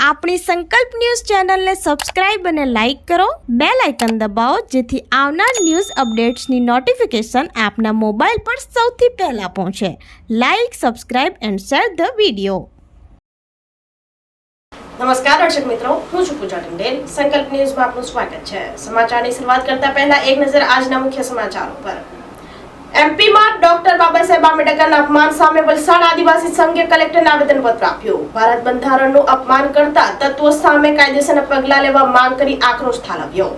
આપણી સંકલ્પ ન્યૂઝ ચેનલને સબસ્ક્રાઇબ અને લાઇક કરો, બેલ આઇકન દબાવો જેથી આવનાર ન્યૂઝ અપડેટ્સની નોટિફિકેશન આપના મોબાઈલ પર સૌથી પહેલા પહોંચે. Like, subscribe and share the video. નમસ્કાર દર્શક મિત્રો, હું છું પૂજા ટંડેલ. સંકલ્પ ન્યૂઝમાં આપનું સ્વાગત છે. સમાચારની શરૂઆત કરતા પહેલા એક નજર આજના મુખ્ય સમાચારો પર. એમપીમાં ડોક્ટર બાબા સાહેબ આંબેડકરના અપમાન સામે વલસાડ આદિવાસી સંઘે કલેક્ટરને આવેદનપત્ર આપ્યું. ભારત બંધારણનું અપમાન કરતા તત્વો સામે કાયદેસરના પગલાં લેવા માંગ કરી આક્રોશ ઠાલવ્યો.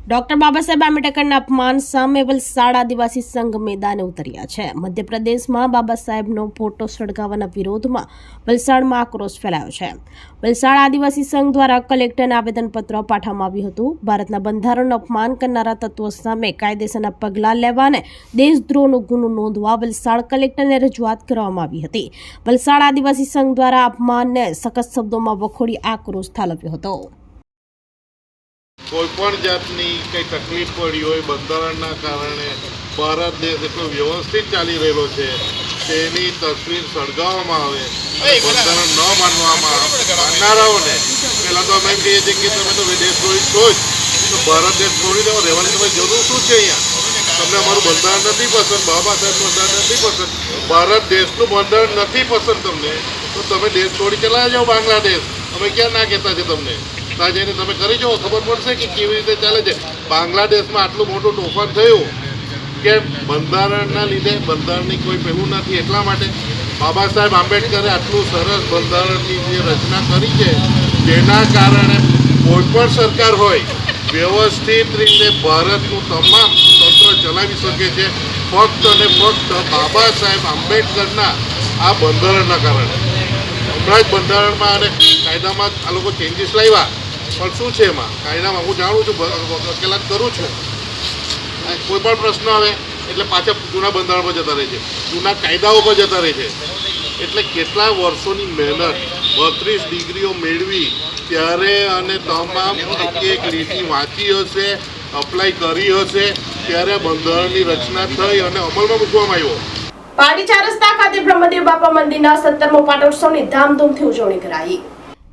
ડોક્ટર બાબા સાહેબ આંબેડકરના અપમાન સામે વલસાડ આદિવાસી સંઘ મેદાને ઉતર્યા છે. મધ્યપ્રદેશમાં બાબા સાહેબનો ફોટો સળગાવવાના વિરોધમાં વલસાડમાં આક્રોશ ફેલાયો છે. વલસાડ આદિવાસી સંઘ દ્વારા કલેક્ટરને આવેદનપત્ર પાઠવવામાં આવ્યું હતું. ભારતના બંધારણનું અપમાન કરનારા તત્વો સામે કાયદેસરના પગલાં લેવાને દેશદ્રોહનો ગુનો નોંધવા વલસાડ કલેક્ટરને રજૂઆત કરવામાં આવી હતી. વલસાડ આદિવાસી સંઘ દ્વારા અપમાનને સખત શબ્દોમાં વખોડી આક્રોશ ઠાલવ્યો હતો. કોઈ પણ જાતની કંઈ તકલીફ પડી હોય બંધારણના કારણે ભારત દેશ એટલો વ્યવસ્થિત ચાલી રહેલો છે તેની તસવીર સળગાવવામાં આવે, બંધારણ ન માનનારાઓને પહેલાં તો અમે એમ કહીએ છીએ કે તમે તો દેશદ્રોહી છો જ, તો ભારત દેશ છોડી દેવો, રહેવાની તમારી જરૂર શું છે? અહીંયા તમને અમારું બંધારણ નથી પસંદ, બાબા સાહેબ બંધારણ નથી પસંદ, ભારત દેશનું બંધારણ નથી પસંદ તમને, તો તમે દેશ છોડી ચલા જાઓ બાંગ્લાદેશ. અમે ક્યાં ના કહેતા છે તમને? ત્યાં જઈને તમે કરી જાઓ, ખબર પડશે કે કેવી રીતે ચાલે છે. બાંગ્લાદેશમાં આટલું મોટું તોફાન થયું કે બંધારણના લીધે, બંધારણની કોઈ પહેલું નથી, એટલા માટે બાબા સાહેબ આંબેડકરે આટલું સરસ બંધારણની જે રચના કરી છે જેના કારણે કોઈ પણ સરકાર હોય વ્યવસ્થિત રીતે ભારતનું તમામ તંત્ર ચલાવી શકે છે, ફક્ત અને ફક્ત બાબા સાહેબ આંબેડકરના આ બંધારણના કારણે. હમણાં જ બંધારણમાં અને કાયદામાં આ લોકો ચેન્જીસ લાવ્યા, પણ શું છે એમાં કાયદામાં હું જાણું છું, વકીલાત કરું છું. કોઈ પણ પ્રશ્ન આવે એટલે પાછા જૂના બંધારણ પર જતા રહે છે, જૂના કાયદાઓ પર જતા રહે છે. એટલે કેટલા વર્ષોની મહેનત, 32 ડિગ્રીઓ મેળવી ત્યારે અને તમામ એક લીટી વાંચી હશે, અપ્લાય કરી હશે, ત્યારે બંધારણની રચના થઈ અને અમલમાં મૂકવામાં આવ્યો. પારડી ચાર રસ્તા ખાતે બ્રહ્મદેવ બાપા મંદિરના 17મો પાટોત્સવની ધામધૂમથી ઉજવણી કરાઈ.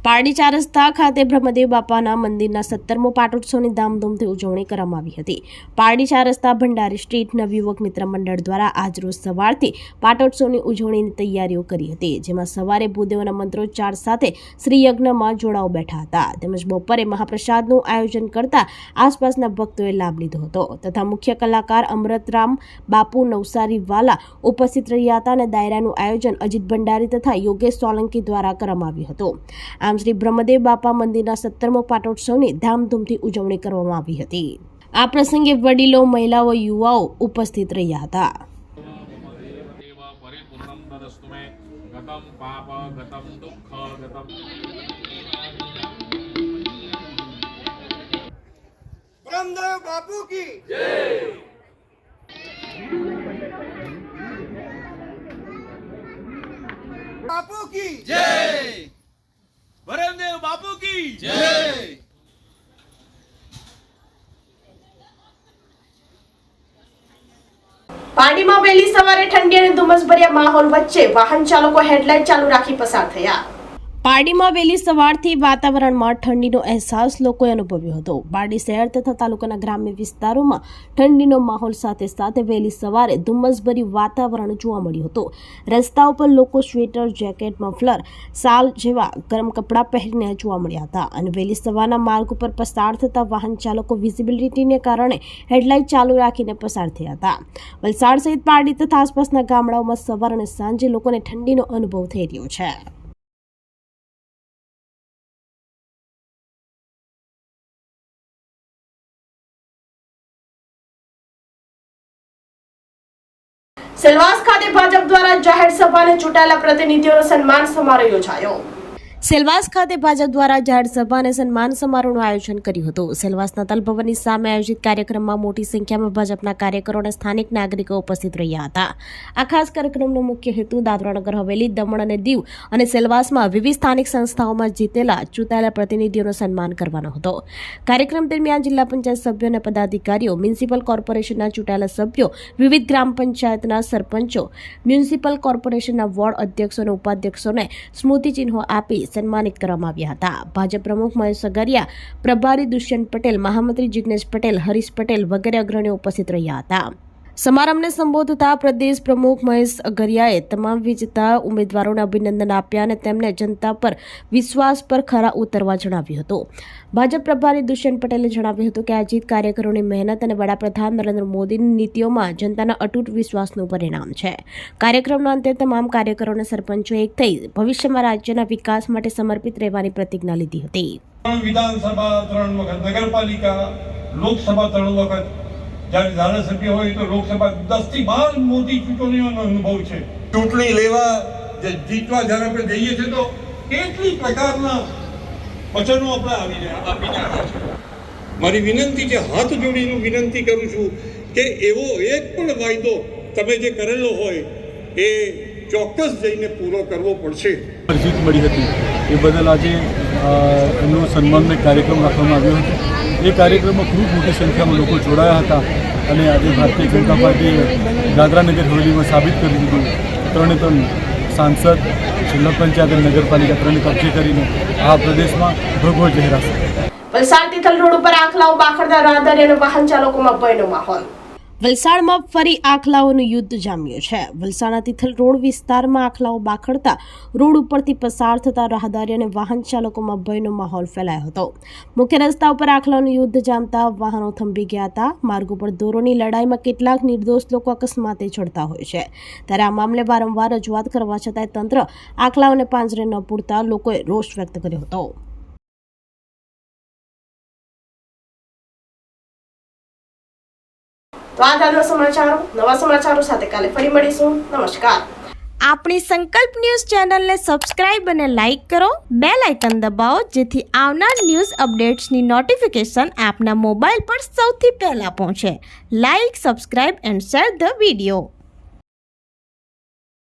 પારડી ચાર રસ્તા ખાતે બ્રહ્મદેવ બાપાના મંદિરના 17મો પાટોત્સવની ધામધૂમથી ઉજવણી કરવામાં આવી હતી. પારડી ચાર રસ્તા ભંડારી સ્ટ્રીટ નવયુવક મિત્ર મંડળ દ્વારા આજરોજ સવારથી પાટોત્સવની ઉજવણીની તૈયારીઓ કરી હતી, જેમાં સવારે ભૂદેવના મંત્રોચ્ચાર સાથે શ્રી યજ્ઞમાં જોડાઓ બેઠા હતા, તેમજ બપોરે મહાપ્રસાદનું આયોજન કરતા આસપાસના ભક્તોએ લાભ લીધો હતો તથા મુખ્ય કલાકાર અમૃતરામ બાપુ નવસારી વાલા ઉપસ્થિત રહ્યા હતા અને દાયરાનું આયોજન અજીત ભંડારી તથા યોગેશ સોલંકી દ્વારા કરવામાં આવ્યું હતું. આમ શ્રી બ્રહ્મદેવ બાપા મંદિરના 17મો પાટોત્સવની ધામધૂમથી ઉજવણી કરવામાં આવી હતી. આ પ્રસંગે વડીલો, મહિલાઓ, યુવાઓ ઉપસ્થિત રહ્યા હતા. બ્રહ્મદેવ બાપુ કી જય. બાપુ કી જય. બ્રહ્મદેવ બાપુ કી જય. પારડીમાં વહેલી સવારે ઠંડી અને ધુમ્મસભર્યા માહોલ વચ્ચે વાહન ચાલકો હેડલાઇટ ચાલુ રાખી પસાર થયા. પારડીમાં વહેલી સવારથી વાતાવરણમાં ઠંડીનો અહેસાસ લોકોએ અનુભવ્યો હતો. પારડી શહેર તથા તાલુકાના ગ્રામ્ય વિસ્તારોમાં ઠંડીનો માહોલ સાથે સાથે વહેલી સવારે ધુમ્મસભર્યું વાતાવરણ જોવા મળ્યું હતું. રસ્તાઓ પર લોકો સ્વેટર, જેકેટ, મફલર, શાલ જેવા ગરમ કપડાં પહેરીને જોવા મળ્યા હતા અને વહેલી સવારના માર્ગ ઉપર પસાર થતા વાહન ચાલકો વિઝિબિલિટીને કારણે હેડલાઇટ ચાલુ રાખીને પસાર થયા હતા. વલસાડ સહિત પારડી તથા આસપાસના ગામડાઓમાં સવાર અને સાંજે લોકોને ઠંડીનો અનુભવ થઈ રહ્યો છે. સેલવાસ ખાતે ભાજપ દ્વારા જાહેર સભાને ચૂંટાયેલા પ્રતિનિધિઓનો સન્માન સમારોહ યોજાયો. સેલવાસ ખાતે ભાજપ દ્વારા જાહેર સભા અને સન્માન સમારોહનું આયોજન કર્યું હતું. સેલવાસના તલભવનની સામે આયોજિત કાર્યક્રમમાં મોટી સંખ્યામાં ભાજપના કાર્યકરો અને સ્થાનિક નાગરિકો ઉપસ્થિત રહ્યા હતા. આ ખાસ કાર્યક્રમનો મુખ્ય હેતુ દાદરા નગર હવેલી, દમણ અને દીવ અને સેલવાસમાં વિવિધ સ્થાનિક સંસ્થાઓમાં જીતેલા ચૂંટાયેલા પ્રતિનિધિઓનું સન્માન કરવાનો હતો. કાર્યક્રમ દરમિયાન જિલ્લા પંચાયત સભ્યો અને પદાધિકારીઓ, મ્યુનિસિપલ કોર્પોરેશનના ચૂંટાયેલા સભ્યો, વિવિધ ગ્રામ પંચાયતના સરપંચો, મ્યુનિસિપલ કોર્પોરેશનના વોર્ડ અધ્યક્ષો અને ઉપાધ્યક્ષોને સ્મૃતિચિહ્નો આપી સન્માનિત કરવામાં આવ્યા હતા. ભાજપ પ્રમુખ મહેશ અગરિયા, પ્રભારી દુષ્યંત પટેલ, મહામંત્રી જિગ્નેશ પટેલ, હરીશ પટેલ વગેરે અગ્રણીઓ ઉપસ્થિત રહ્યા હતા. સમારંભને સંબોધતા પ્રદેશ પ્રમુખ મહેશ અગરિયાએ તમામ વિજેતા ઉમેદવારોને અભિનંદન આપ્યા અને તેમને જનતા પર વિશ્વાસ પર ખરા ઉતરવા જણાવ્યું હતું. ભાજપ પ્રભારી દુષ્યંત પટેલે જણાવ્યું હતું કે આ જીત કાર્યકરોની મહેનત અને વડાપ્રધાન નરેન્દ્ર મોદીની નીતિઓમાં જનતાના અતૂટ વિશ્વાસનું પરિણામ છે. કાર્યક્રમના અંતે તમામ કાર્યકરોને સરપંચો એક થઈ ભવિષ્યમાં રાજ્યના વિકાસ માટે સમર્પિત રહેવાની પ્રતિજ્ઞા લીધી હતી. વિધાનસભા 3 વખત, નગરપાલિકા, લોકસભા 3 વખત, જ્યારે ધારાસભ્ય હોય તો લોકસભા 10 થી 12 મોટી ચૂંટણીઓનો અનુભવ છે. ચૂંટણી લેવા જીતવા જ્યારે આપણે જઈએ છીએ તો કેટલી પ્રકારના વચનો આપણે આપીને આવ્યા છે. મારી વિનંતી છે, હાથ જોડીને વિનંતી કરું છું કે એવો એક પણ વાયદો તમે જે કરેલો હોય એ ચોક્કસ જઈને પૂરો કરવો પડશે. જીત મળી હતી એ બદલ આજે એમનો સન્માનનો કાર્યક્રમ રાખવામાં આવ્યો હતો. એ કાર્યક્રમમાં ખૂબ મોટી સંખ્યામાં લોકો જોડાયા હતા અને આજે ભારતીય જનતા પાર્ટીએ દાદરાનગર હવેલીમાં સાબિત કરી દીધું 3 સાંસદ, જિલ્લા પંચાયત અને નગરપાલિકા 3 કબજે કરીને આ પ્રદેશમાં ભગવો લહેરાશે. વલસાડ તિથલ રોડ ઉપર આખલાઓ બાખડતા રાહદારી અને વાહન ચાલકોમાં ભયનો માહોલ. વલસાડમાં ફરી આખલાઓનું યુદ્ધ જામ્યું છે. વલસાડના તિથલ રોડ વિસ્તારમાં આખલાઓ બાખડતા રોડ ઉપરથી પસાર થતા રાહદારી અને વાહન ચાલકોમાં ભયનો માહોલ ફેલાયો હતો. મુખ્ય રસ્તા ઉપર આખલાઓનું યુદ્ધ જામતા વાહનો થંભી ગયા હતા. માર્ગ ઉપર દોરોની લડાઈમાં કેટલાક નિર્દોષ લોકો અકસ્માતે ચડતા હોય છે. ત્યારે આ મામલે વારંવાર રજૂઆત કરવા છતાંય તંત્ર આખલાઓને પાંજરે ન પૂરતા લોકોએ રોષ વ્યક્ત કર્યો હતો. તો આ આજના સમાચારો. નવા સમાચારો સાથે કાલે ફરી મળીશું. નમસ્કાર. આપણી સંકલ્પ ન્યૂઝ ચેનલને સબસ્ક્રાઇબ અને લાઇક કરો. બેલ આઇકન દબાવો જેથી આવનાર ન્યૂઝ અપડેટ્સની નોટિફિકેશન આપના મોબાઈલ પર સૌથી પહેલા પહોંચે. Like, subscribe and share the video.